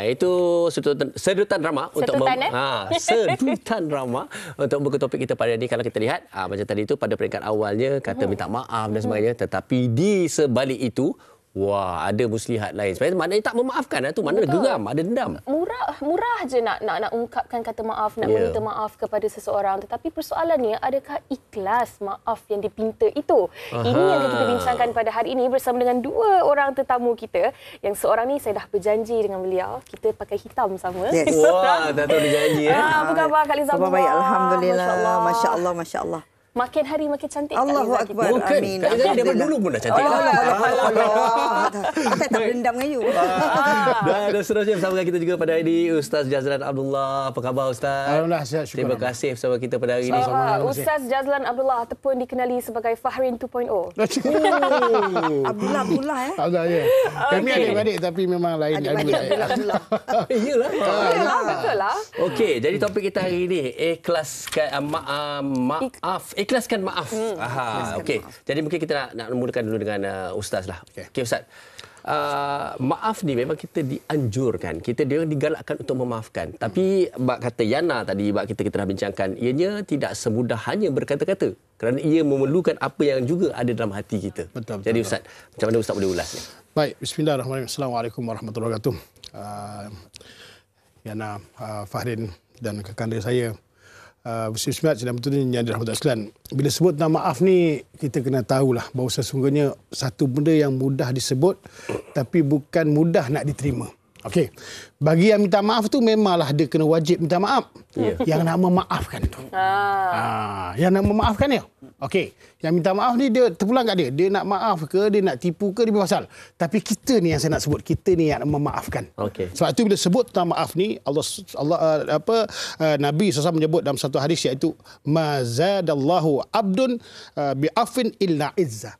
Itu sedutan drama sedutan drama untuk buku topik kita pada ini. Kalau kita lihat macam tadi itu pada peringkat awalnya kata minta maaf dan sebagainya, tetapi di sebalik itu ada muslihat lain. Sebenarnya maknanya tak memaafkan tu, mana geram, ada dendam. Murah je nak ungkapkan kata maaf, nak meminta maaf kepada seseorang, tetapi persoalannya adakah ikhlas maaf yang dipinta itu? Ini yang kita bincangkan pada hari ini bersama dengan dua orang tetamu kita, yang seorang ni saya dah berjanji dengan beliau, kita pakai hitam sama. Yes. Tak tahu dia janji. Apa khabar Kak Liza? Baik, alhamdulillah. Masya-Allah, masya-Allah. Makin hari makin cantik. Allahu Akbar. Amin. Daripada dulu pun dah cantik. Allah. Tak dendam dengan you. Dan seterusnya bersama kita juga pada hari ini Ustaz Jazlan Abdullah. Apa khabar Ustaz? Alhamdulillah, sihat, syukur. Terima kasih bersama kita pada hari ini. Ustaz Jazlan Abdullah ataupun dikenali sebagai Fahrin 2.0. Abdullah ya. Abdullah ya. Kami adik-adik tapi memang lain. Abdullah. Iyalah. Betul lah. Okey, jadi topik kita hari ini ikhlaskan maaf. Ikhlaskan maaf. Okey. Jadi mungkin kita nak mulakan dulu dengan Ustaz lah. Okey Ustaz. Maaf ni memang kita dianjurkan, kita dia digalakkan untuk memaafkan. Tapi bab kata Yana tadi, bab kita dah bincangkan, ianya tidak semudah hanya berkata-kata, kerana ia memerlukan apa yang juga ada dalam hati kita. Betul. Jadi Ustaz, macam mana Ustaz boleh ulas ni? Baik, bismillahirrahmanirrahim. Assalamualaikum warahmatullahi wabarakatuh. Yana, Fahrin dan kakanda saya, Bismillah, sedang betul yang dirahmati sekalian. Bila sebut nama maaf ni, kita kena tahulah bahawa sesungguhnya satu benda yang mudah disebut tapi bukan mudah nak diterima. Okey. Bagi yang minta maaf tu memanglah dia kena wajib minta maaf. Yang nak memaafkan tu. Yang nak memaafkan dia. Okey. Yang minta maaf ni dia terpulang kat dia. Dia nak maaf ke, dia nak tipu ke, dia pasal. Tapi kita ni yang saya nak sebut, kita ni yang nak memaafkan. Okey. Sebab tu bila sebut tentang maaf ni, Nabi SAW menyebut dalam satu hadis, iaitu mazadallahu abdun bi'afin illa izzah.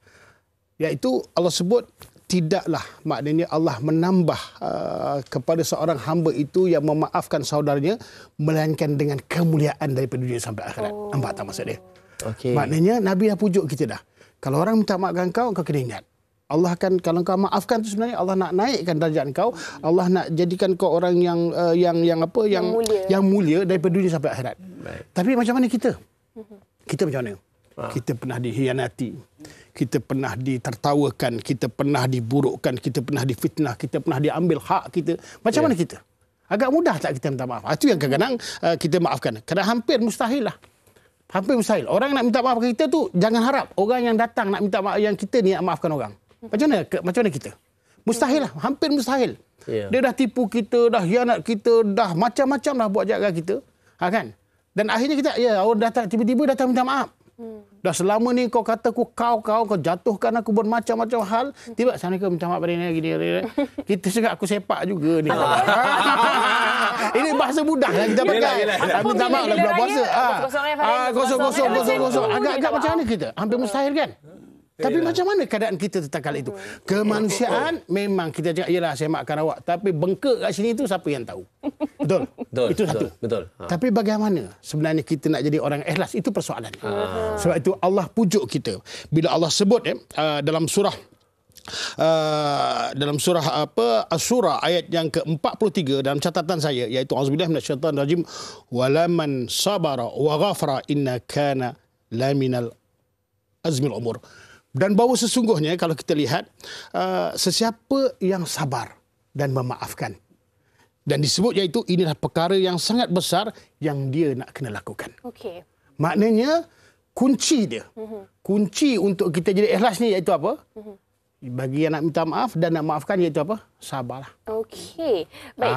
Iaitu Allah sebut tidaklah, maknanya Allah menambah kepada seorang hamba itu yang memaafkan saudaranya melainkan dengan kemuliaan daripada dunia sampai akhirat. Nampak tak maksud dia? Okay. Maknanya Nabi dah pujuk kita dah. Kalau orang minta maafkan kau kena ingat, Allah akan, kalau kau maafkan tu sebenarnya Allah nak naikkan darjat kau, Allah nak jadikan kau orang yang mulia daripada dunia sampai akhirat. Baik. Tapi macam mana kita? Kita macam mana? Kita pernah dihianati, kita pernah ditertawakan, kita pernah diburukkan, kita pernah difitnah, kita pernah diambil hak kita. Macam mana kita? Agak mudah tak kita minta maaf? Itu yang kadang-kadang kita maafkan. Kadang hampir mustahil lah. Hampir mustahil. Orang nak minta maaf kita tu, jangan harap orang yang datang nak minta maaf, yang kita ni nak maafkan orang. Macam mana kita? Mustahil lah. Hampir mustahil. Dia dah tipu kita, dah hianat kita, dah macam-macam dah buat jaga kita. Kan? Dan akhirnya kita, orang datang, tiba-tiba datang minta maaf. Dah selama ni kau kata kau jatuhkan aku bermacam-macam hal. Tiba sana kau minta maaf pada ni gini. Kita cakap aku sepak juga ni. Ini bahasa mudah yang kita pakai. Minta maaf lah bulan puasa. Kosong. Agak-agak macam mana kita? Hampir mustahil kan? Tapi macam mana keadaan kita tentang kali itu? Kemanusiaan memang kita cakap, yalah saya maafkan awak. Tapi bengkak kat sini tu siapa yang tahu? Betul? Itu satu. Betul. Tapi bagaimana sebenarnya kita nak jadi orang ikhlas? Itu persoalannya. Sebab itu Allah pujuk kita. Bila Allah sebut dalam surah Asy-Syura ayat yang ke-43 dalam catatan saya, iaitu auzubillahi minasyaitanir rajim, walaman sabara wa ghafara inna kana laminal azmil umur. Dan bahawa sesungguhnya kalau kita lihat sesiapa yang sabar dan memaafkan, dan disebut iaitu inilah perkara yang sangat besar yang dia nak kena lakukan. Okey. Maknanya kunci dia. Kunci untuk kita jadi ikhlas ni iaitu apa? Bagi yang nak minta maaf dan nak maafkan iaitu apa? Sabarlah. Okey. Baik.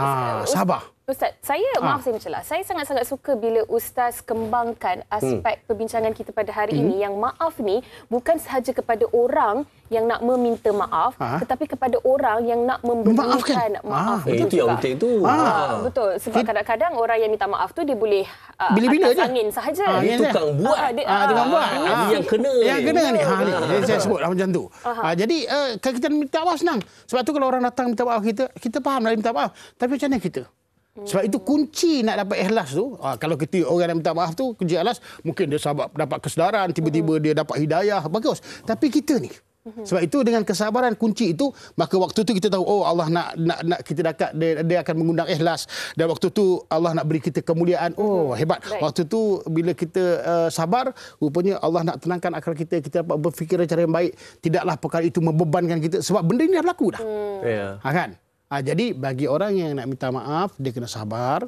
Sabar. Ustaz, saya mencelah. Saya sangat-sangat suka bila Ustaz kembangkan aspek perbincangan kita pada hari ini, yang maaf ni bukan sahaja kepada orang yang nak meminta maaf, tetapi kepada orang yang nak memberikan maaf. Itu yang penting tu. Betul. Sebab kadang-kadang orang yang minta maaf tu dia boleh bila-bila atas angin sahaja. Tukang buat. Tukang buat. Yang kena. Yang kena ni. Saya sebut macam tu. Jadi kalau kita minta maaf senang. Sebab tu kalau orang datang minta maaf kita faham nak minta maaf. Tapi macam mana kita? Sebab itu kunci nak dapat ikhlas tu, kalau kita orang yang minta maaf tu, kunci ikhlas, mungkin dia dapat kesedaran, tiba-tiba dia dapat hidayah, bagus. Tapi kita ni, Sebab itu dengan kesabaran kunci itu, maka waktu tu kita tahu Allah nak kita dekat, dia akan mengundang ikhlas, dan waktu tu Allah nak beri kita kemuliaan. Hebat. Waktu tu bila kita sabar, rupanya Allah nak tenangkan akal kita dapat berfikir cara yang baik, tidaklah perkara itu membebankan kita sebab benda ini dah berlaku dah. Kan? Jadi bagi orang yang nak minta maaf, dia kena sabar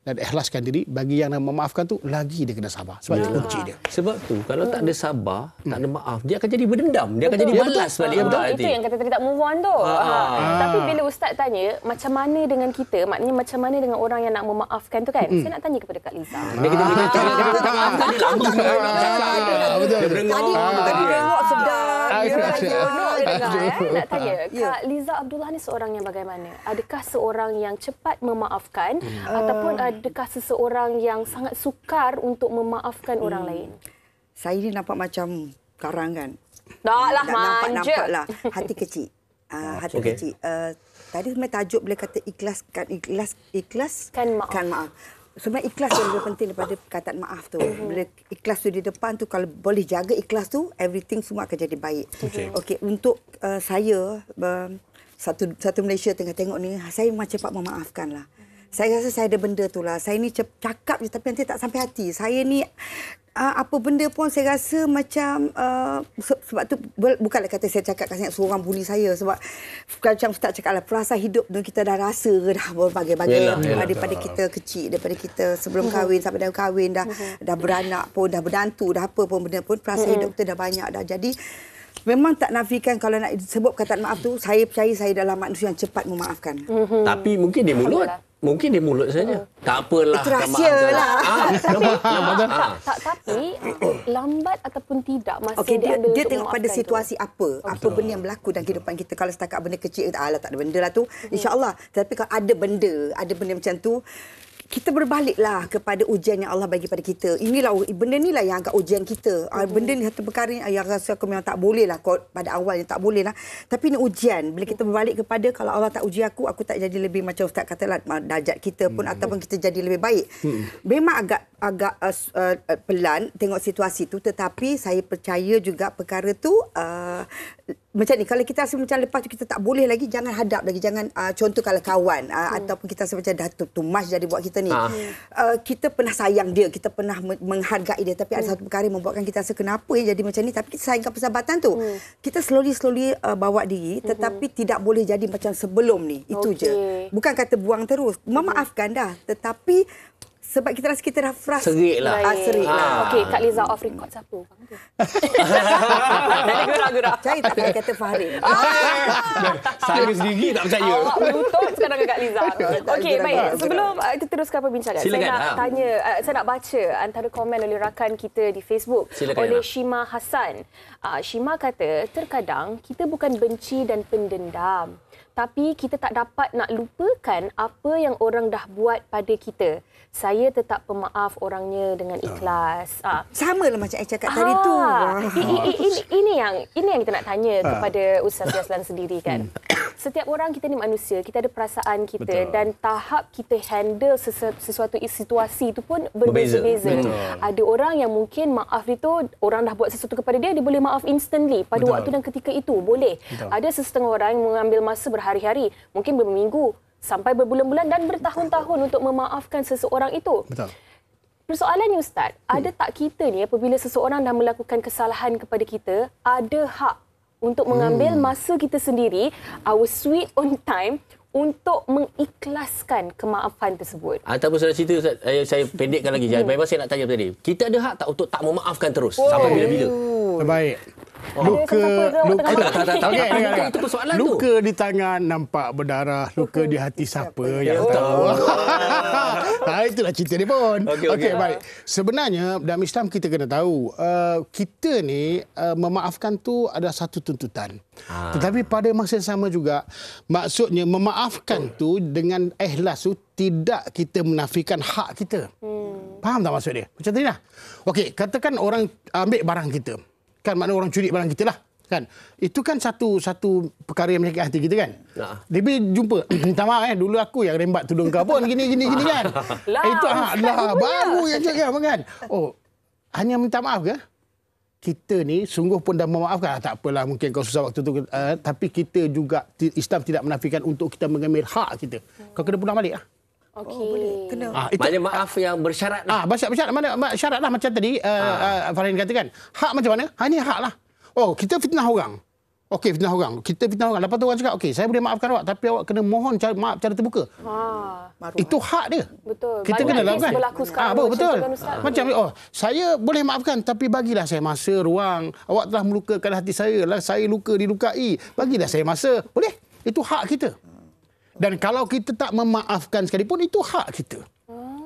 dan ikhlaskan diri. Bagi yang nak memaafkan tu, lagi dia kena sabar. Sebab itu kunci dia. Sebab tu kalau tak ada sabar, tak ada maaf, dia akan jadi berdendam, dia akan jadi balas balik. Itu yang kata tadi tak move on tu. Tapi bila Ustaz tanya macam mana dengan kita, maknanya macam mana dengan orang yang nak memaafkan tu kan, saya nak tanya kepada Kak Liza. Dia kena bercakap, dia kena maaf tadi lama. Betul. Dia berengok Tadi tengok sedap. Nak tanya, Kak Liza Abdullah ni seorang yang bagaimana? Adakah seorang yang cepat memaafkan ataupun adakah seseorang yang sangat sukar untuk memaafkan orang lain? Saya ni nampak macam karang kan. Taklah manja. Nampak lah. Hati kecil. Hati kecil. Tadi sebenarnya tajuk boleh kata ikhlaskan maaf. Sebenarnya ikhlas yang lebih penting daripada perkataan maaf tu. Bila ikhlas tu di depan tu, kalau boleh jaga ikhlas tu, everything semua akan jadi baik. Okey, untuk saya, satu Malaysia tengah tengok ni, saya memang cepat memaafkan lah. Saya rasa saya ada benda tu lah. Saya ni cakap je tapi nanti tak sampai hati. Saya ni apa benda pun saya rasa macam sebab tu bukanlah kata saya cakap kasih seorang bully saya, sebab macam Ustaz cakap lah, perasaan hidup tu kita dah rasa dah berbagai-bagai daripada kita kecil, daripada kita sebelum kahwin sampai dah kahwin, dah beranak pun, dah berdantu, dah apa pun benda pun, perasaan hidup kita dah banyak dah. Jadi memang tak nafikan kalau nak sebut perkataan maaf tu, saya percaya saya adalah manusia yang cepat memaafkan. Tapi mungkin dia mulut. Mungkin dia mulut saja. Tak apalah. Itu rahsia lah. Tapi lambat ataupun tidak masa dia tengok pada situasi apa benda yang berlaku dalam kehidupan kita. Kalau setakat benda kecil, tak ada benda lah tu, insya-Allah. Tapi kalau ada benda macam tu, kita berbaliklah kepada ujian yang Allah bagi pada kita. Benda inilah yang agak ujian kita. Benda ni satu perkara yang rasa aku memang tak boleh lah. Pada awalnya tak boleh lah. Tapi ini ujian. Bila kita berbalik kepada, kalau Allah tak uji aku tak jadi lebih macam Ustaz kata lah, darjat kita pun ataupun kita jadi lebih baik. Memang agak pelan tengok situasi tu, tetapi saya percaya juga perkara tu macam ni, kalau kita rasa macam lepas tu kita tak boleh lagi, jangan hadap lagi, jangan contoh kalau kawan ataupun kita rasa macam dah tumas jadi buat kita ni, kita pernah sayang dia, kita pernah menghargai dia, tapi ada satu perkara yang membuatkan kita rasa kenapa jadi macam ni, tapi kita sayangkan persahabatan tu, kita slowly bawa diri, tetapi tidak boleh jadi macam sebelum ni. Itu je, bukan kata buang terus, memaafkan dah, tetapi sebab kita rasa kita dah frust. Serik lah. Okey, Kak Liza off record siapa? Jadi gerak-gerak. Saya tak boleh kata Fahrin. Saya sendiri tak percaya. Awak berlutut sekarang Kak Liza. Okey, baik. Sebelum kita teruskan perbincangan, silakan. saya nak tanya, saya nak baca antara komen oleh rakan kita di Facebook. Silakan, oleh Shima Hassan. Shima kata, terkadang kita bukan benci dan pendendam, tapi kita tak dapat nak lupakan apa yang orang dah buat pada kita. Saya tetap pemaaf orangnya dengan ikhlas. Sama lah macam saya cakap tadi tu. Ini yang kita nak tanya kepada Ustaz Yazlan sendiri kan. Setiap orang kita ni manusia, kita ada perasaan kita. Betul. Dan tahap kita handle sesuatu situasi itu pun berbeza-beza. Ada orang yang mungkin maaf itu, orang dah buat sesuatu kepada dia, dia boleh maaf instantly pada waktu dan ketika itu, boleh. Ada setengah orang yang mengambil masa berhari-hari, mungkin berminggu, sampai berbulan-bulan dan bertahun-tahun untuk memaafkan seseorang itu. Betul. Persoalannya Ustaz, ada tak kita ni apabila seseorang dah melakukan kesalahan kepada kita, ada hak untuk mengambil masa kita sendiri, our sweet own time, untuk mengikhlaskan kemaafan tersebut. Ataupun sudah cerita, saya pendekkan lagi. Memang saya nak tanya tadi. Kita ada hak tak untuk tak memaafkan terus? Sampai bila-bila? Baik. Itu persoalan tu. Luka di tangan nampak berdarah, luka di hati siapa yang tahu. Itulah cerita dia pun. Okey, baik. Sebenarnya dalam Islam kita kena tahu, kita ni memaafkan tu ada satu tuntutan. Tetapi pada masa yang sama juga, maksudnya memaafkan tu dengan ikhlas tu tidak kita menafikan hak kita. Faham tak maksud dia? Macam tadi lah. Okey, katakan orang ambil barang kita. Kan makna orang curi barang kita lah. Kan? Itu kan satu perkara yang menyakitkan hati kita kan. Dia jumpa, minta maaf dulu aku yang rembat tudung kau pun gini kan. Itu baru yang cakap kan. Hanya minta maaf ke? kita ni sungguh pun dah memaafkan. Tak apalah, mungkin kau susah waktu tu. Tapi kita juga, Islam tidak menafikan untuk kita mengambil hak kita. Kau kena pulang balik lah. Okey. Kena. Maknanya maaf yang bersyarat lah. Bersyarat mana syarat lah macam tadi Farhan katakan. Hak macam mana? Ini hak lah. Oh, kita fitnah orang. Okey, fitnah orang. Kita fitnah orang. Lepas tu orang cakap, okey, saya boleh maafkan awak, tapi awak kena mohon maaf cara terbuka. Itu hak dia. Betul. Kita kena lakukan. Betul. Macam saya boleh maafkan, tapi bagilah saya masa, ruang. Awak telah melukakan hati saya, saya dilukai. Bagilah saya masa. Boleh? Itu hak kita. Dan kalau kita tak memaafkan sekalipun, itu hak kita.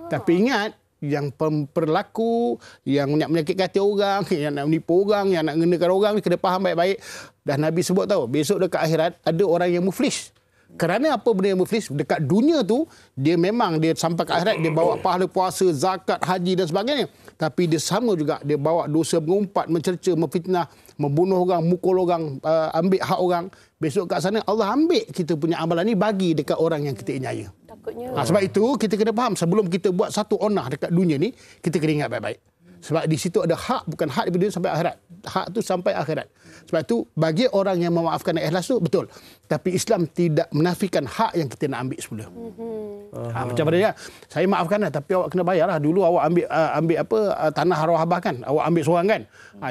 Tapi ingat, yang pemperlaku, yang nak menyakitkan hati orang, yang nak menipu orang, yang nak ngenakan orang, kena faham baik-baik. Dan Nabi sebut tahu, besok dekat akhirat ada orang yang muflis. Kerana apa benda yang muflis? Dekat dunia tu, dia memang dia sampai ke akhirat, dia bawa pahala puasa, zakat, haji dan sebagainya. Tapi dia sama juga, dia bawa dosa mengumpat, mencerca, memfitnah, membunuh orang, mukul orang, ambil hak orang. Besok kat sana, Allah ambil kita punya amalan ni, bagi dekat orang yang kita inyaya. Sebab itu, kita kena faham, sebelum kita buat satu onah dekat dunia ni, kita kena ingat baik-baik. Sebab di situ ada hak, bukan hak daripada dunia sampai akhirat. Hak tu sampai akhirat. Sebab itu, bagi orang yang memaafkan dan ikhlas tu, betul. Tapi Islam tidak menafikan hak yang kita nak ambil semula. Macam mana ya? Saya maafkan lah, tapi awak kena bayar lah. Dulu awak ambil tanah arwah abah kan? Awak ambil seorang kan?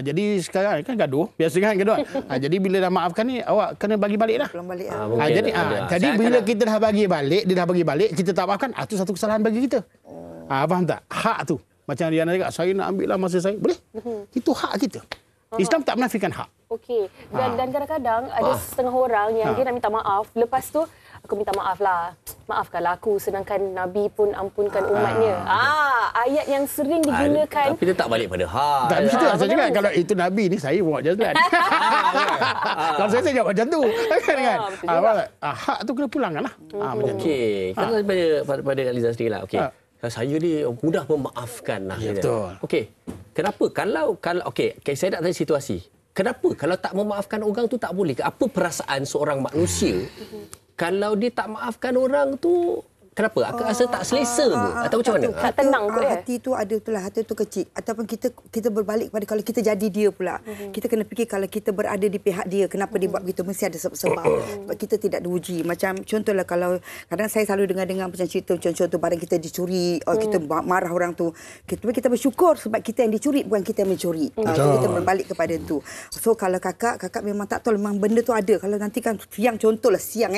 Jadi sekarang kan gaduh. Biasa kan gaduh. Jadi bila dah maafkan ni, awak kena bagi balik lah. Jadi bila kita dah bagi balik, dia dah bagi balik, kita tak maafkan, itu satu kesalahan bagi kita. Faham tak? Hak tu. Macam Diana cakap, saya nak ambil lah masa saya. Boleh? Itu hak kita. Islam tak menafikan hak. Okey. Dan kadang-kadang ada setengah orang yang dia nak minta maaf. Lepas tu, aku minta maaf lah. Maafkanlah aku. Sedangkan Nabi pun ampunkan umatnya. Ayat yang sering digunakan. Tapi dia tak balik pada hak. Tak betul. Saya cakap, kalau itu Nabi ni, saya buat jalan. Kalau saya jawab macam tu. Hak tu kena pulangkan lah. Okey. Kalau pada Aliza sendiri lah. Okey. Saya ni mudah memaafkan lah. Betul. Okey. Kenapa? Kalau okey, saya nak tanya situasi. Kenapa kalau tak memaafkan orang tu tak boleh? Apa perasaan seorang manusia kalau dia tak maafkan orang tu? Kenapa? Aku rasa tak selesa ke? Atau macam mana? Tak tenang kot ya? Hati tu ada itulah, hati tu kecil. Ataupun kita berbalik pada kalau kita jadi dia pula. Kita kena fikir kalau kita berada di pihak dia, kenapa dia buat begitu? Mesti ada sebab. Sebab kita tidak diuji. Macam contohlah kalau kadang saya selalu dengar macam cerita contoh barang kita dicuri, kita marah orang tu. Kita bersyukur sebab kita yang dicuri, bukan kita yang mencuri. Kita berbalik kepada itu. So kalau kakak memang tak tahu memang benda tu ada. Kalau nanti kan siang, contohlah siang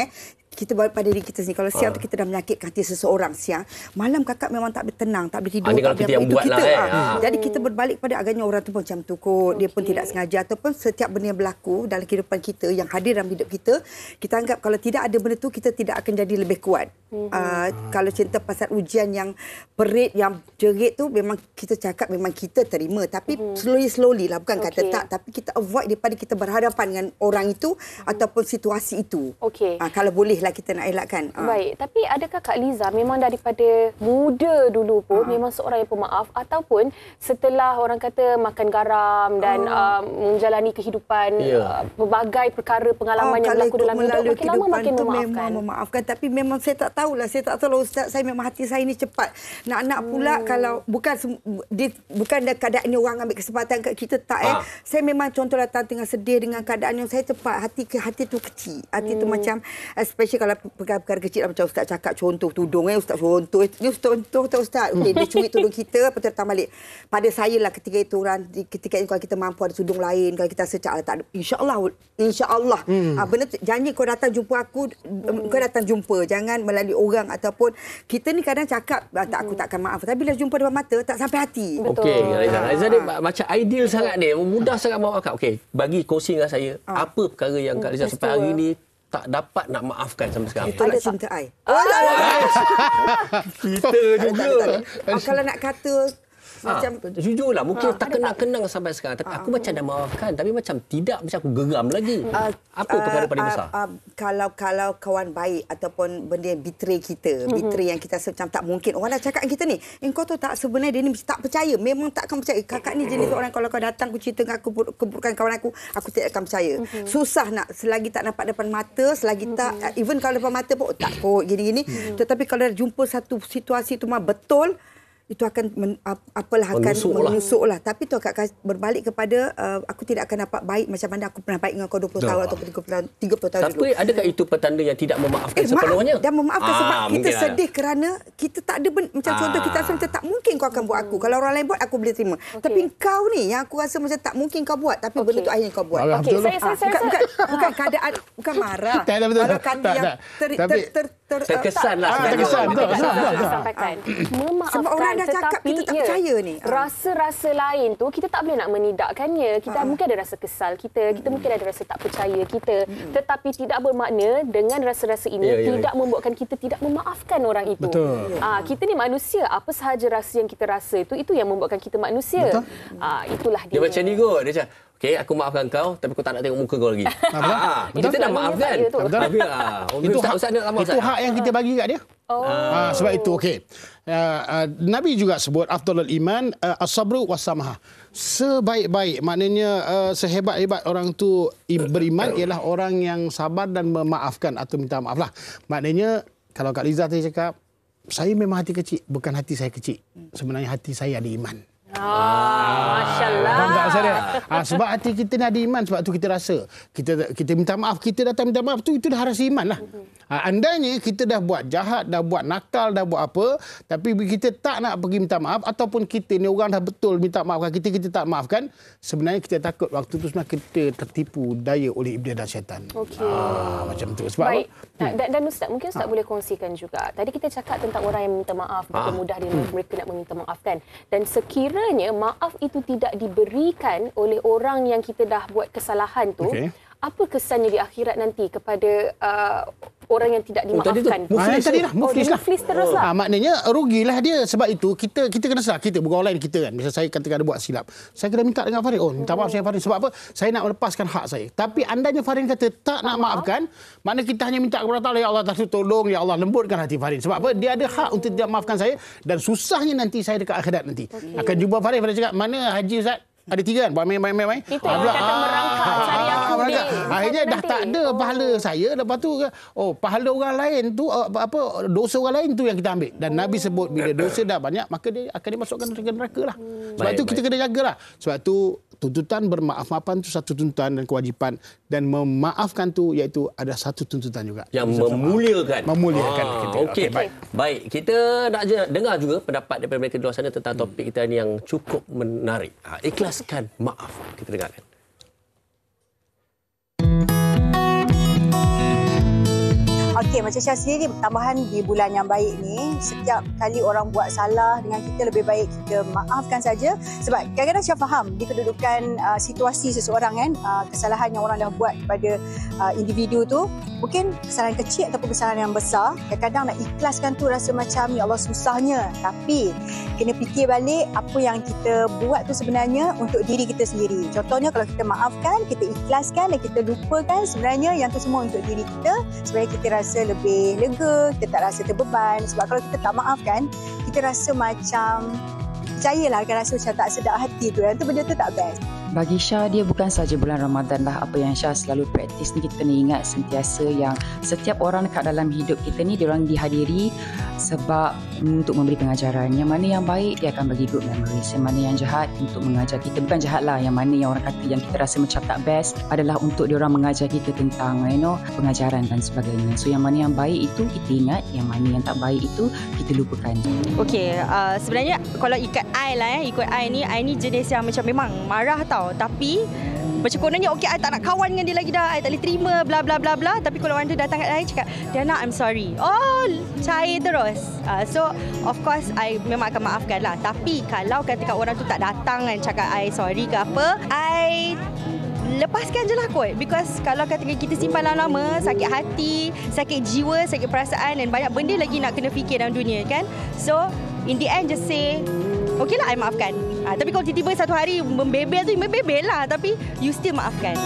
kita balik pada diri kita sendiri. Kalau siang tu kita dah menyakitkan hati seseorang siang, malam kakak memang tak boleh tenang, tak boleh tidur. Ini kalau kita yang buat lah. Jadi kita berbalik pada agaknya orang tu pun macam tu kot. Dia pun tidak sengaja. Ataupun setiap benda yang berlaku dalam kehidupan kita, yang hadir dalam hidup kita, kita anggap kalau tidak ada benda tu, kita tidak akan jadi lebih kuat. Kalau cerita pasal ujian yang perit, yang jerit tu, memang kita cakap memang kita terima. Tapi slowly lah. Bukan kata tak. Tapi kita avoid daripada kita berhadapan dengan orang itu ataupun situasi itu. Kalau boleh kita nak elakkan. Baik, tapi adakah Kak Liza memang daripada muda dulu pun memang seorang yang pemaaf, ataupun setelah orang kata makan garam dan menjalani kehidupan berbagai perkara pengalaman yang berlaku dalam hidup, makin lama makin memaafkan? Memang memaafkan, tapi memang saya tak tahulah, saya tak tahu Ustaz, saya memang hati saya ni cepat. Nak pula kalau bukan keadaan ni orang ambil kesempatan kat kita tak saya memang contohlah tengah sedih dengan keadaan yang saya cepat, hati tu kecil. Hati tu macam especially kalau perkara-perkara kecil macam Ustaz cakap contoh tudung Ustaz contoh ni Ustaz dia curi tudung kita, lepas tu datang balik pada saya lah ketika itu ketika itu kalau kita mampu ada tudung lain, kalau kita secak tak ada, insya-Allah benda tu, janji kau datang jumpa aku, kau datang jumpa, jangan melalui orang ataupun kita ni kadang cakap aku takkan maaf, tapi bila jumpa depan mata tak sampai hati. Okey, Raizah ni macam ideal sangat ni, mudah sangat memaafkan. Okey, bagi kongsi dengan saya apa perkara yang Kak Raizah sampai hari ni tak dapat nak maafkan sampai sekarang. Itulah cinta I. Kita juga. Kalau nak kata macam jujurlah, mungkin tak kenang sampai sekarang, tapi aku macam dah maafkan, tapi macam tidak, macam aku geram lagi. Apa perkara paling besar? Kalau kawan baik ataupun benda yang betray kita, betray yang kita macam tak mungkin. Orang dah cakap kita ni, kau tahu tak sebenarnya dia ni tak percaya, memang tak akan percaya. Kakak ni jenis orang kalau kau datang aku cerita dengan aku keburukan kawan aku tidak akan percaya. Susah nak, selagi tak nampak depan mata, selagi tak even kalau depan mata pun tak kot gini-gini. Tetapi kalau dah jumpa satu situasi tu betul, itu akan menusuklah. Tapi tu akan berbalik kepada aku tidak akan dapat baik macam mana aku pernah baik dengan kau 20 tahun atau 30 tahun dulu. Tapi adakah itu petanda yang tidak memaafkan sepenuhnya? Dan memaafkan sebab kita sedih kerana kita tak ada macam contoh kita rasa macam tak mungkin kau akan buat aku. Kalau orang lain buat aku boleh terima. Tapi kau ni yang aku rasa macam tak mungkin kau buat tapi benda tu akhirnya kau buat. Okey, saya bukan keadaan bukan marah. Kalau kata yang terkesan lah. Sampaikan. Memaafkan, sebab orang dah cakap kita tak percaya ni. Rasa-rasa lain tu kita tak boleh nak menidakkannya. Kita mungkin ada rasa kesal kita mungkin ada rasa tak percaya kita. Tetapi tidak bermakna dengan rasa-rasa ini tidak membuatkan kita tidak memaafkan orang itu. Kita ni manusia, apa sahaja rasa yang kita rasa itu yang membuatkan kita manusia. Itulah dia. Dia macam ni kot. Dia cakap, okey, aku maafkan kau tapi aku tak nak tengok muka kau lagi. Kita dah maafkan. Itu hak yang kita bagi kat dia. Sebab itu okey. Nabi juga sebut afdalul iman as-sabru was-samah. Sebaik-baik maknanya sehebat-hebat orang tu beriman ialah orang yang sabar dan memaafkan atau minta maaf lah. Maknanya kalau Kak Liza tadi cakap saya memang hati kecil, bukan hati saya kecil. Sebenarnya hati saya ada iman. Masya-Allah. Sebab hati kita ni ada iman, sebab tu kita rasa kita minta maaf, kita datang minta maaf tu itu dah rasa iman lah. Andainya kita dah buat jahat, dah buat nakal, dah buat apa, tapi kita tak nak pergi minta maaf ataupun kita ni orang dah betul minta maafkan kita tak maafkan, sebenarnya kita takut waktu tu sebenarnya kita tertipu daya oleh iblis dan syaitan. Macam tu. Sebab baik. Dan Ustaz, mungkin Ustaz boleh kongsikan juga. Tadi kita cakap tentang orang yang minta maaf, betapa mudah mereka nak meminta maaf kan. Dan sekiranya maaf itu tidak diberikan oleh orang yang kita dah buat kesalahan tu, apa kesannya di akhirat nanti kepada orang yang tidak dimaafkan? Muflis teruslah. Maknanya rugilah dia. Sebab itu kita kena sedar, kita bukan orang lain kita kan. Misal saya katakan ada buat silap, saya kena minta dengan Farid. Minta maaf saya Farid. Sebab apa? Saya nak melepaskan hak saya. Tapi andainya Farid kata tak nak maafkan, maknanya kita hanya minta kepada Allah, ya Allah tolong, ya Allah lembutkan hati Farid. Sebab apa? Dia ada hak untuk tidak maafkan saya dan susahnya nanti saya dekat akhirat nanti. Akan jumpa Farid cakap, mana Haji Ustaz? Ada 3 kan? Buat main-main. Itu yang kata merangkak cari aku ni. Akhirnya dah tak ada pahala saya. Lepas tu, pahala orang lain tu, dosa orang lain tu yang kita ambil. Dan Nabi sebut, bila dosa dah banyak, maka dia akan dimasukkan ke neraka lah. Sebab tu kita kena jagalah. Sebab tu, tuntutan bermaaf-maafan tu satu tuntutan dan kewajipan. Dan memaafkan tu, iaitu ada satu tuntutan juga. Yang memuliakan. Kita. Okey, baik. Kita nak dengar juga pendapat daripada mereka di luar sana tentang topik kita ni yang cukup menarik. Ikhlaskan maaf. Kita dengarkan. Okey, macam Syah sendiri, tambahan di bulan yang baik ni, setiap kali orang buat salah dengan kita, lebih baik kita maafkan saja. Sebab kadang-kadang Syah faham di kedudukan situasi seseorang kan, kesalahan yang orang dah buat kepada individu tu, mungkin kesalahan kecil ataupun kesalahan yang besar. Kadang-kadang nak ikhlaskan tu rasa macam, ya Allah susahnya. Tapi kena fikir balik apa yang kita buat tu sebenarnya untuk diri kita sendiri. Contohnya kalau kita maafkan, kita ikhlaskan dan kita lupakan, sebenarnya yang tu semua untuk diri kita. Sebenarnya kita rasa lebih lega, kita tak rasa terbeban. Sebab kalau kita tak maafkan, kita rasa macam, percayalah akan rasa macam tak sedap hati tu. Yang tu benda tu tak best. Bagi Syah, dia bukan saja bulan Ramadan lah. Apa yang Syah selalu praktis ni, kita kena ingat sentiasa yang setiap orang dekat dalam hidup kita ni, diorang dihadiri sebab untuk memberi pengajaran. Yang mana yang baik, dia akan bagi good memories. Yang mana yang jahat, untuk mengajar kita. Bukan jahat lah, yang mana yang orang kata yang kita rasa macam tak best, adalah untuk diorang mengajar kita tentang pengajaran dan sebagainya. So yang mana yang baik itu kita ingat, yang mana yang tak baik itu kita lupakan. Okey, sebenarnya kalau ikut I ni jenis yang macam memang marah tau. Tapi macam kononnya okey, I tak nak kawan dengan dia lagi dah, I tak boleh terima bla bla bla bla. Tapi kalau orang tu datang kat I cakap, Diana, I'm sorry, cair terus. So of course I memang akan maafkan lah. Tapi kalau katakan orang tu tak datang dan cakap I sorry ke apa, I lepaskan je lah kot. Because kalau katakan kita simpan lama-lama, sakit hati, sakit jiwa, sakit perasaan, dan banyak benda lagi nak kena fikir dalam dunia kan. So in the end just say, okey lah, I maafkan. Tapi kalau tiba-tiba satu hari membebel tu, membebel lah. Tapi you still maafkan.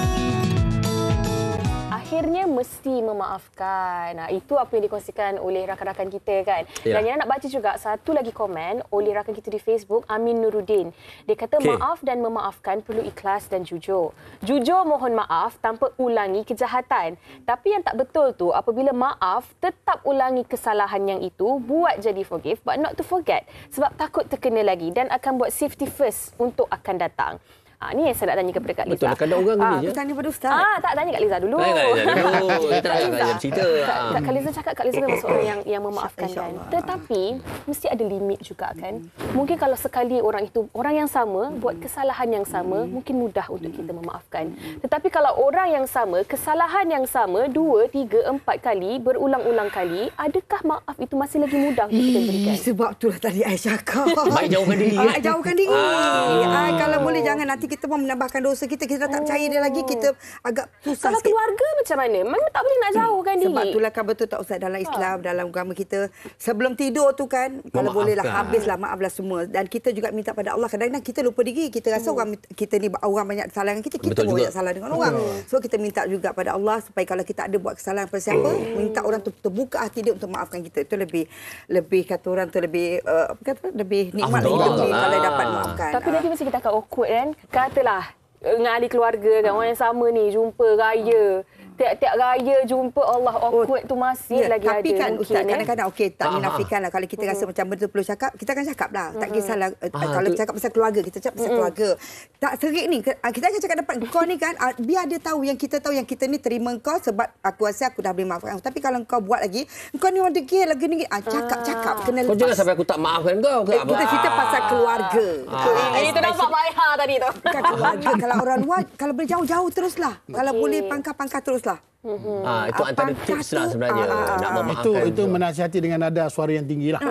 akhirnya mesti memaafkan. Itu apa yang dikongsikan oleh rakan-rakan kita kan. Dan yang nak baca juga satu lagi komen oleh rakan kita di Facebook, Amin Nuruddin. Dia kata maaf dan memaafkan perlu ikhlas dan jujur. Jujur mohon maaf tanpa ulangi kejahatan. Tapi yang tak betul tu apabila maaf tetap ulangi kesalahan yang itu, buat jadi forgive but not to forget. Sebab takut terkena lagi dan akan buat safety first untuk akan datang. Ni yang saya nak tanya kepada Kak Liza. Betul, kadang orang gini je. Tanya pada Ustaz. Tak tanya Kak Liza dulu. Kita nak cerita. Kak Liza cakap Kak Liza memang seorang yang memaafkan kan. Tetapi mesti ada limit juga kan. Mungkin kalau sekali orang itu orang yang sama buat kesalahan yang sama, mungkin mudah untuk kita memaafkan. Tetapi kalau orang yang sama, kesalahan yang sama 2, 3, 4 kali berulang-ulang kali, adakah maaf itu masih lagi mudah untuk kita berikan? Sebab itulah tadi I cakap. Baik jauhkan diri. Jauhkan diri. Kalau boleh jangan nanti kita pun menambahkan dosa kita. Kita dah tak percaya dia lagi. Kita agak susah Kalau sikit. keluarga macam mana? Memang tak boleh nak jauhkan diri. Sebab itulah kan betul tak Ustaz dalam Islam, dalam agama kita. Sebelum tidur tu kan, kalau bolehlah habislah, maaflah semua. Dan kita juga minta pada Allah. Kadang-kadang kita lupa diri. Kita rasa kita ni orang banyak salah dengan kita. Kita pun banyak salah dengan orang. So kita minta juga pada Allah supaya kalau kita ada buat kesalahan pada siapa, minta orang tu terbuka hati dia untuk maafkan kita. Itu lebih kata orang tu lebih nikmat kalau dapat maafkan. Tapi nanti mesti kita akan awkward kan. Katalah dengan ahli keluarga kan, orang yang sama ni jumpa raya. Tiap-tiap raya jumpa Allah awkward tu masih lagi tapi ada. Kan mungkin, Ustaz kadang-kadang tak menafikan lah. Kalau kita rasa macam benda perlu cakap, kita akan cakap lah. Tak kisahlah. Kalau cakap pasal keluarga, kita cakap pasal keluarga. Tak serik ni. Kita akan cakap depan kau ni kan, biar dia tahu yang kita ni terima kau sebab aku rasa aku dah boleh maafkan. Tapi kalau kau buat lagi, kau ni orang degil lagi ni. Cakap. Kena lepas. Kau jangan sampai aku tak maafkan kau. Kita cerita pasal keluarga. Itu nampak Maiha tadi tu. Bukan keluarga. Kalau orang luar, kalau boleh jauh-jauh teruslah. Kalau boleh pangkal-pangkal teruslah. Itu antara tips lah sebenarnya nak memaafkan. Itu menasihati dengan nada suara yang tinggi lah.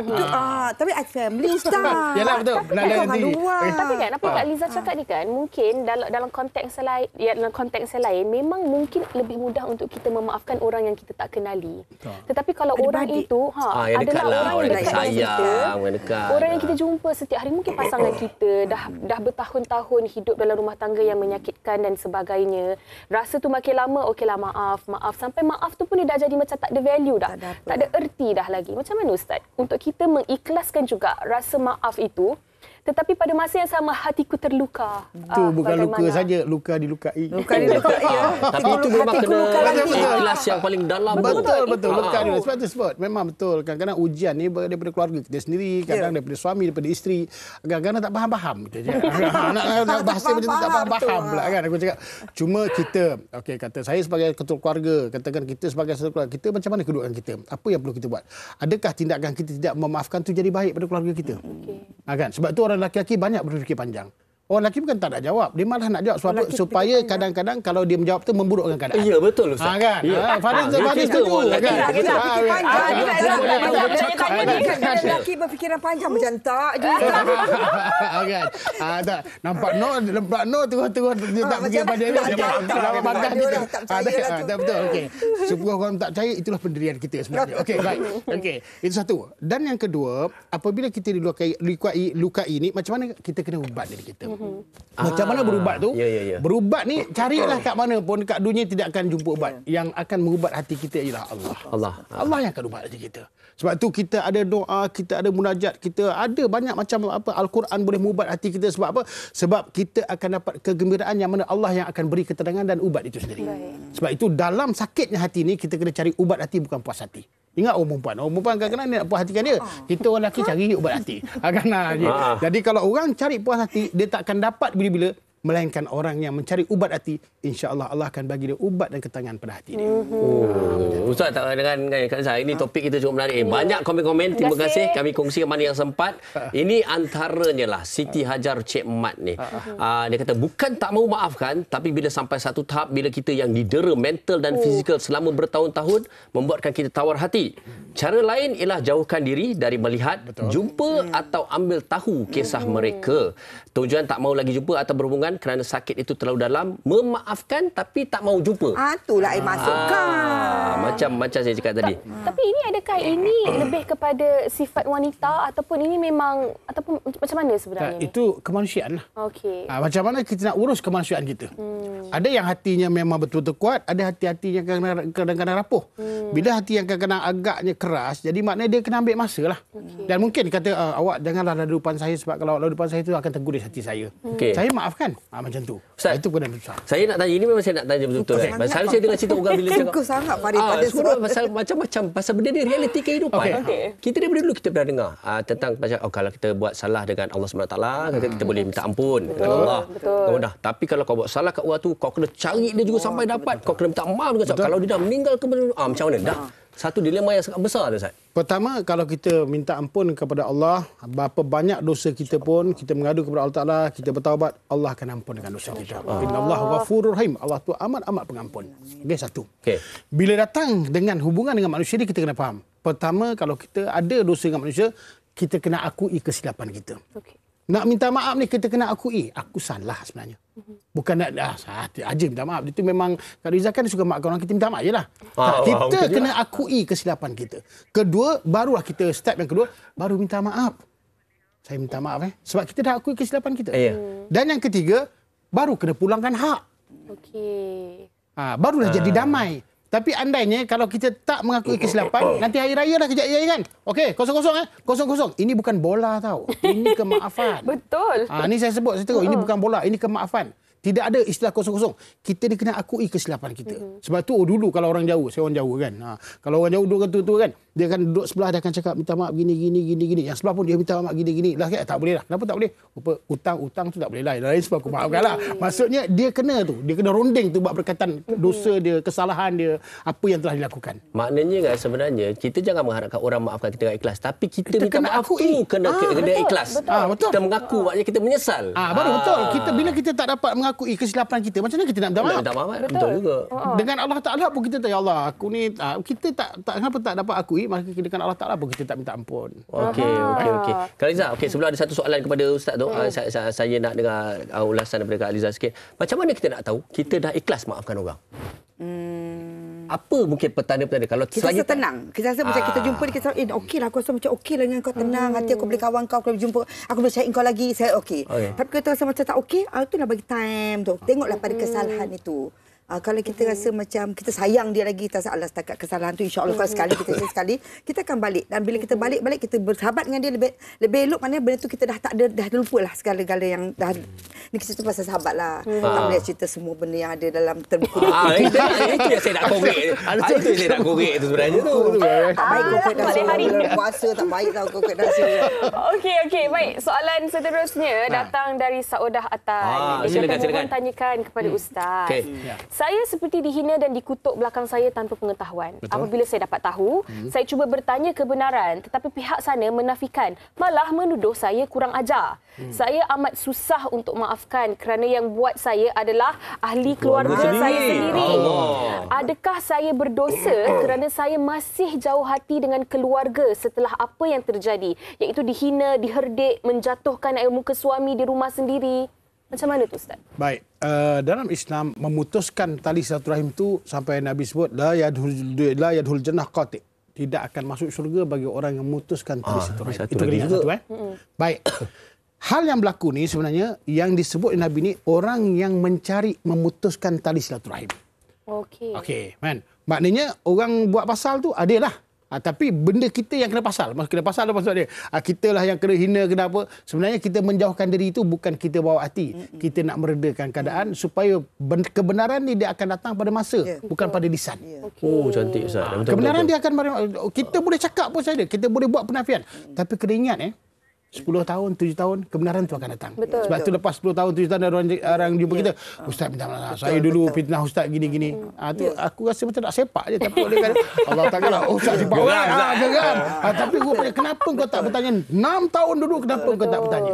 Tapi I family Ustaz. Yalah betul. Nada yang tinggi. Tapi kan apa yang Kak Liza cakap ni kan, mungkin dalam konteks yang lain memang mungkin lebih mudah untuk kita memaafkan orang yang kita tak kenali. Tetapi kalau orang itu adalah orang yang dekat dengan kita, orang yang kita jumpa setiap hari, mungkin pasangan kita dah bertahun-tahun hidup dalam rumah tangga yang menyakitkan dan sebagainya. Rasa tu makin lama okeylah maaf sampai maaf tu pun dia dah jadi macam tak ada value dah. Tak ada erti dah lagi. Macam mana Ustaz untuk kita mengikhlaskan juga rasa maaf itu, tetapi pada masa yang sama hatiku terluka. Itu bukan luka saja, luka dilukai. Tapi itu memang kena ikhlas yang paling dalam. Betul. Luka dia. Sebab tu sebut. Memang betul. Kadang-kadang ujian ni daripada keluarga kita sendiri, kadang daripada suami, daripada isteri. Kadang-kadang tak faham-faham. Nak bahasa macam tu tak faham-faham pula kan. Aku cakap, cuma kita, kata saya sebagai ketua keluarga, katakan kita sebagai ketua keluarga, kita macam mana kedudukan kita? Apa yang perlu kita buat? Adakah tindakan kita tidak memaafkan tu jadi baik pada keluarga kita? Kan? Sebab tu orang lelaki banyak berfikir panjang. Orang lelaki bukan tak nak jawab. Dia malah nak jawab supaya kadang-kadang kalau dia menjawab tu memburukkan keadaan. Ya, betul Ustaz. Kan? Fadil setuju. Lelaki berfikiran panjang macam tak je. Tak. Nampak no terus dia tak fikir pada dia. Dalam bangkah kita. Tak betul. Okey. Supaya orang tak percaya, itulah pendirian kita sebenarnya. Okey, baik. Okey, itu satu. Dan yang kedua, apabila kita lukai ni, macam mana kita kena ubat diri kita? Macam mana berubat tu? Berubat ni carilah kat mana pun dekat dunia tidak akan jumpa ubat. Yang akan mengubat hati kita ialah Allah yang akan ubat hati kita. Sebab tu kita ada doa, kita ada munajat, kita ada banyak macam Al-Quran boleh mengubat hati kita. Sebab apa? Sebab kita akan dapat kegembiraan yang mana Allah yang akan beri ketenangan dan ubat itu sendiri. Sebab itu dalam sakitnya hati ni kita kena cari ubat hati, bukan puas hati. Ingat orang perempuan kadang-kadang dia nak puas hatikan dia. Kita orang lelaki cari ubat hati. Jadi kalau orang cari puas hati, dia tak akan dapat bila-bila. Melainkan orang yang mencari ubat hati, insya-Allah Allah akan bagi dia ubat dan ketenangan pada hati dia. Ustaz, dengan Kak Liza, ini topik kita cukup menarik. Banyak komen-komen, terima kasih. Kami kongsikan mana yang sempat. Ini antaranya lah Siti Hajar Cik Mat ni. Dia kata bukan tak mau maafkan, tapi bila sampai satu tahap bila kita yang didera mental dan fizikal selama bertahun-tahun membuatkan kita tawar hati. Cara lain ialah jauhkan diri dari melihat, jumpa atau ambil tahu kisah mereka. Tujuan tak mau lagi jumpa atau berhubungan hubungan kerana sakit itu terlalu dalam, memaafkan tapi tak mau jumpa. Itulah I masukkan. Macam saya cakap tadi. Tapi ini adakah ini lebih kepada sifat wanita ataupun ini memang ataupun macam mana sebenarnya? Itu kemanusiaan lah. Okey. Macam mana kita nak urus kemanusiaan kita. Ada yang hatinya memang betul-betul kuat, ada hati-hati yang kadang-kadang rapuh. Bila hati yang kadang-kadang agaknya keras, jadi maknanya dia kena ambil masa lah. Dan mungkin kata, awak janganlah lalu depan saya sebab kalau lalu depan saya itu akan tergores hati saya. Saya maafkan. Macam tu. Ustaz, itu kena besar. Saya nak tanya, ini memang saya nak tanya betul-betul. Pasal saya dengar cerita orang bila cakap. Sungguh sangat pada semua pasal macam-macam. Pasal benda ni realiti kehidupan. Kita daripada dulu kita pernah dengar tentang macam kalau kita buat salah dengan Allah SWT, kita boleh minta ampun dengan Allah. Betul. Tapi kalau kau buat salah kat orang tu, kau kena cari dia juga sampai dapat. Kau kena minta maaf juga. Kalau dia dah meninggal macam mana? Dah satu dilema yang sangat besar tu, Ustaz. Pertama, kalau kita minta ampun kepada Allah, berapa banyak dosa kita pun, kita mengadu kepada Allah Ta'ala, kita bertaubat, Allah akan ampunkan dosa kita. Innallaha ghafurur rahim. Allah tu amat-amat pengampun. Okey, satu. Bila datang dengan hubungan dengan manusia ni, kita kena faham. Pertama, kalau kita ada dosa dengan manusia, kita kena akui kesilapan kita. Nak minta maaf ni kita kena akui, aku salah sebenarnya. Bukan nak aja minta maaf. Itu memang Kak Rizal kan suka maafkan orang, kita minta maaf jelah. Kita kena akui kesilapan kita. Kedua, barulah kita step yang kedua, baru minta maaf. Saya minta maaf sebab kita dah akui kesilapan kita. Dan yang ketiga, baru kena pulangkan hak. Barulah jadi damai. Tapi andainya kalau kita tak mengakui kesilapan, nanti hari raya dah kejap kan. Okey, 0-0 0-0. Ini bukan bola tau. Ini kemaafan. Betul. Ini saya sebut, saya tahu ini bukan bola, ini kemaafan. Tidak ada istilah 0-0. Kita ni kena akui kesilapan kita. Sebab tu dulu kalau orang jauh, saya orang jauh kan. Kalau orang jauh duduk tu kan, dia akan duduk sebelah, dia akan cakap minta maaf gini. Yang sebelah pun dia minta maaf gini. Lah tak boleh lah. Kenapa tak boleh? Utang tu tak boleh lah. Lain sebab aku maafkan lah. Maksudnya dia kena ronding tu buat berkaitan dosa dia, kesalahan dia, apa yang telah dilakukan. Maknanya kan sebenarnya kita jangan mengharapkan orang maafkan kita dengan ikhlas, tapi kita minta maaf tu kena ikhlas. Betul. Kita mengaku, maknanya kita menyesal. Baru betul. Bila kita tak dapat mengakui kesilapan kita, macam mana kita nak minta maaf? Betul juga. Dengan Allah Ta'ala pun kita tak, ya Allah, aku ni kita tak kenapa tak dapat akui, maka dengan Allah Ta'ala pun kita tak minta ampun. Okey. Kak Liza, sebelum ada satu soalan kepada Ustaz tu, saya nak dengar ulasan daripada Kak Liza sikit. Macam mana kita nak tahu kita dah ikhlas maafkan orang? Apa mungkin petanda-petanda kalau kita rasa tenang. Kita rasa macam kita jumpa dia, kita okeylah, aku rasa macam okeylah dengan kau, tenang, hati aku boleh kawan kau, aku boleh jumpa, aku boleh cari kau lagi, saya okey. Tapi kita rasa macam tak okey, itulah bagi time tu. Tengoklah pada kesalahan itu. Kalau kita rasa macam kita sayang dia lagi, kita rasa Allah setakat kesalahan tu, insya-Allah kalau sekali kita akan balik. Dan bila kita balik kita bersahabat dengan dia lebih elok, maknanya benda tu kita dah lupalah segala-gala yang dah ni, kita pasal sahabat lah. Tak boleh cerita semua benda yang ada dalam terbuku. Itu yang saya nak korek. Itu yang saya nak korek tu sebenarnya tu. Tak baik korek dah puasa, tak baik tau korek dah. Okey, baik. Soalan seterusnya datang dari Saudah Atan. Silakan. Tanyakan kepada Ustaz. Saya seperti dihina dan dikutuk belakang saya tanpa pengetahuan. Apabila saya dapat tahu, saya cuba bertanya kebenaran, tetapi pihak sana menafikan, malah menuduh saya kurang ajar. Saya amat susah untuk maafkan kerana yang buat saya adalah ahli keluarga saya sendiri. Adakah saya berdosa kerana saya masih jauh hati dengan keluarga setelah apa yang terjadi, iaitu dihina, diherdik, menjatuhkan air muka suami di rumah sendiri? Macam mana tu, Ustaz? Baik. Dalam Islam, memutuskan tali silaturahim tu sampai Nabi sebut la yadhul jannah qati'. Tidak akan masuk syurga bagi orang yang memutuskan tali silaturahim. Itu kena satu Baik. Hal yang berlaku ni sebenarnya yang disebut Nabi ni orang yang mencari memutuskan tali silaturahim. Okey, man. Maknanya orang buat pasal tu adalah tapi benda kita yang kena pasal. Kena pasal apa maksud dia? Kita lah yang kena hina, kena apa. Sebenarnya kita menjauhkan diri itu bukan kita bawa hati. Kita nak meredakan keadaan supaya kebenaran ni dia akan datang pada masa, bukan pada lisan. Cantik Ustaz. Kebenaran dia akan kita boleh cakap pun saja, kita boleh buat penafian. Tapi kena ingat 10 tahun, 7 tahun, kebenaran itu akan datang. Sebab tu lepas 10 tahun, 7 tahun orang jumpa kita, Ustaz minta maaf, saya dulu fitnah Ustaz gini-gini. Aku rasa macam nak sepak je. Tapi oleh kerana Allah Ta'ala, Ustaz sepak orang. Tapi rupanya kenapa kau tak bertanya? 6 tahun dulu, kenapa kau tak bertanya?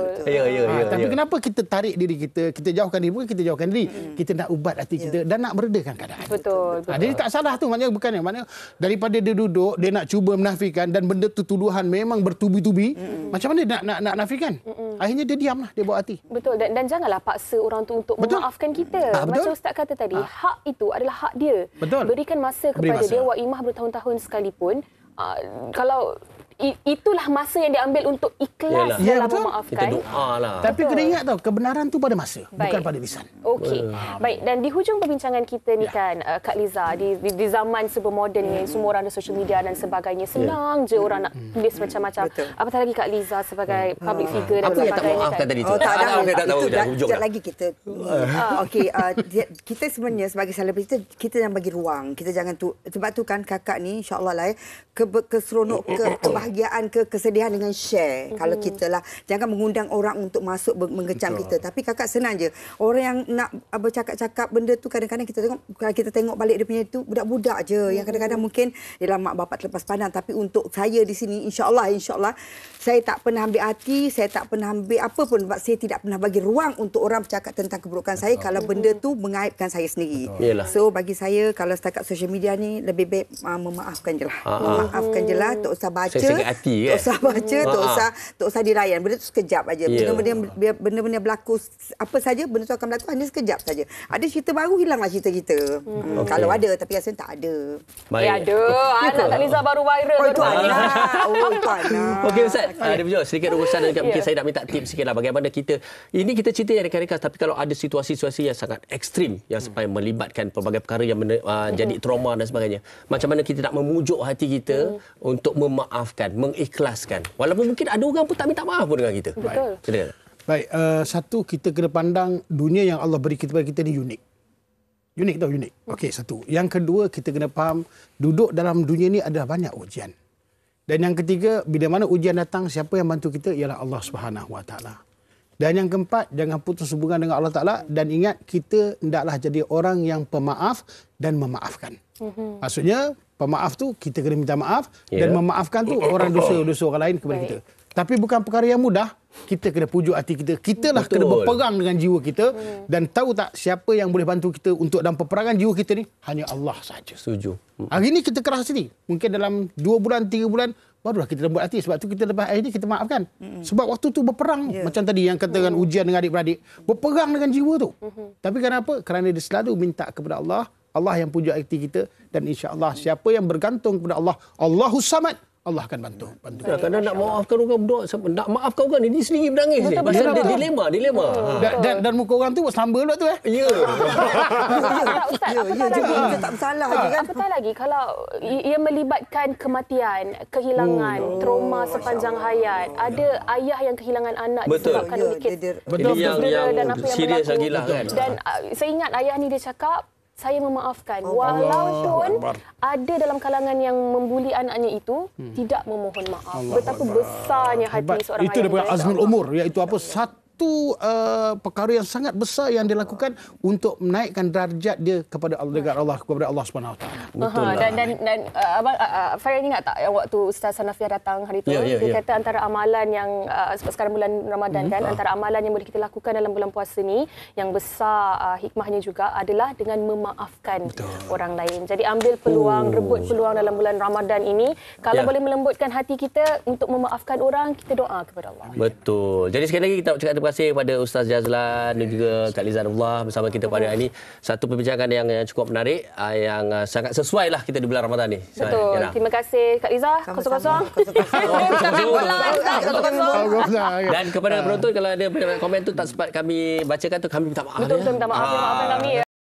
Tapi kenapa kita tarik diri kita jauhkan diri, bukan kita jauhkan diri. Kita nak ubat hati kita dan nak meredakan keadaan. Betul. Jadi tak salah tu, maknanya bukannya. Maknanya daripada dia duduk, dia nak cuba menafikan dan benda tu tuduhan memang bertubi-tubi. Macam mana dia nak nak nafikan. Akhirnya dia diamlah, dia buat hati. Betul, dan janganlah paksa orang tu untuk memaafkan kita. Macam Ustaz kata tadi, hak itu adalah hak dia. Betul. Berikan masa kepada dia, wa'imah bertahun-tahun sekalipun. Kalau itulah masa yang diambil untuk ikhlas dalam memaafkan. Kita doa lah. Tapi kena ingat tau, kebenaran tu pada masa, bukan pada lisan. Okey. Baik, dan di hujung perbincangan kita ni kan, Kak Liza, di zaman serba moden ni, semua orang ada social media dan sebagainya. Senang je orang nak tulis macam-macam. Apatah lagi Kak Liza sebagai public figure dan Apa yang tak sebagainya. maafkan tadi tu? Tak ada. Tak tahu dah hujung. Sekejap lagi kita. Okey, kita sebenarnya sebagai selebriti kita jangan bagi ruang. Kita jangan sebab tu kan kakak ni insya-Allah lah keseronok kebahagiaan kesedihan dengan share. Kalau kita lah jangan mengundang orang untuk masuk mengecam kita. Tapi kakak senang je. Orang yang nak bercakap-cakap benda tu kadang-kadang kita tengok balik dia punya tu budak-budak je yang kadang-kadang mungkin ialah mak bapak terlepas pandang, tapi untuk saya di sini insya-Allah saya tak pernah ambil hati, saya tak pernah ambil apa pun sebab saya tidak pernah bagi ruang untuk orang bercakap tentang keburukan saya kalau benda tu mengaibkan saya sendiri. So bagi saya kalau setakat social media ni lebih baik memaafkan je lah. Memaafkan je lah, tak usah baca. Hati, tak usah baca, tak usah dirayan. Benda tu sekejap aja. Benda-benda berlaku apa saja, benda tu akan berlaku hanya sekejap saja. Ada cerita baru, hilanglah cerita kita. Kalau ada, tapi rasanya tak ada. Ada. Anak Kak Liza baru viral. Tuan. Okey Ustaz, dia berjawab sedikit urusan dekat mungkin saya nak minta tips sikitlah bagaimana kita kita cerita yang ringkas, tapi kalau ada situasi-situasi yang sangat ekstrim yang sampai melibatkan pelbagai perkara yang jadi trauma dan sebagainya. Macam mana kita nak memujuk hati kita untuk memaafkan, mengikhlaskan. Walaupun mungkin ada orang pun tak minta maaf pun dengan kita. Betul. Baik, satu kita kena pandang dunia yang Allah beri kepada kita ni unik. Unik. Okey, satu. Yang kedua, kita kena faham duduk dalam dunia ni ada banyak ujian. Dan yang ketiga, bila mana ujian datang, siapa yang bantu kita ialah Allah Subhanahu Wa Taala. Dan yang keempat, jangan putus hubungan dengan Allah Taala dan ingat kita hendaklah jadi orang yang pemaaf dan memaafkan. Maksudnya, pemaaf tu kita kena minta maaf dan memaafkan tu orang dosa-dosa orang lain kepada kita. Tapi bukan perkara yang mudah. Kita kena pujuk hati kita. Kita lah kena berperang dengan jiwa kita. Dan tahu tak siapa yang boleh bantu kita untuk dalam peperangan jiwa kita ni? Hanya Allah saja. Setuju. Hari ni kita keras hati. Mungkin dalam 2 bulan, 3 bulan, barulah kita lembut hati. Sebab tu kita lepas hari ni kita maafkan. Sebab waktu tu berperang. Macam tadi yang katakan ujian dengan adik-beradik. Berperang dengan jiwa tu. Tapi kenapa? Kerana dia selalu minta kepada Allah. Allah yang pujuk hati kita. Dan insya-Allah siapa yang bergantung kepada Allah, Allahus Samad, Allah akan bantu. Kerana nak maafkan orang berdoa, nak maafkan orang ni dia sendiri menangis ni. Pasal dia dilema. Dan muka orang tu buat sambal pula tu Ya. Kita tak bersalah je kan. Apatah lagi kalau ia melibatkan kematian, kehilangan, trauma sepanjang hayat. Ada ayah yang kehilangan anak disebabkan sedikit cedera dan apa yang serius lagi lah kan. Dan saya ingat ayah ni dia cakap, saya memaafkan walaupun ada dalam kalangan yang membuli anaknya itu tidak memohon maaf. Betapa besarnya hati seorang ayah. Itu daripada azmul umur, iaitu apa? Satu perkara yang sangat besar yang dilakukan untuk menaikkan darjat dia kepada Allah, kepada Allah Subhanahu Wa Taala. Betul. Dan abang Farid ingat tak yang waktu Ustaz Hanafiah datang hari itu, dia kata antara amalan yang sekarang bulan Ramadan kan, antara amalan yang boleh kita lakukan dalam bulan puasa ni yang besar hikmahnya juga adalah dengan memaafkan orang lain. Jadi ambil peluang, rebut peluang dalam bulan Ramadan ini. Kalau boleh melembutkan hati kita untuk memaafkan orang, kita doa kepada Allah. Betul. Jadi sekali lagi kita ucapkan terima kasih kepada Ustaz Jazlan dan juga Kak Liza Nurullah bersama kita pada hari ini. Satu perbincangan yang cukup menarik, yang sangat sesuai lah kita di bulan Ramadan ni. Betul. Terima kasih Kak Liza. 00. Dan kepada penonton, kalau ada komen tu tak sempat kami bacakan tu, kami minta maaf. Betul, minta maaf. Maafkan kami.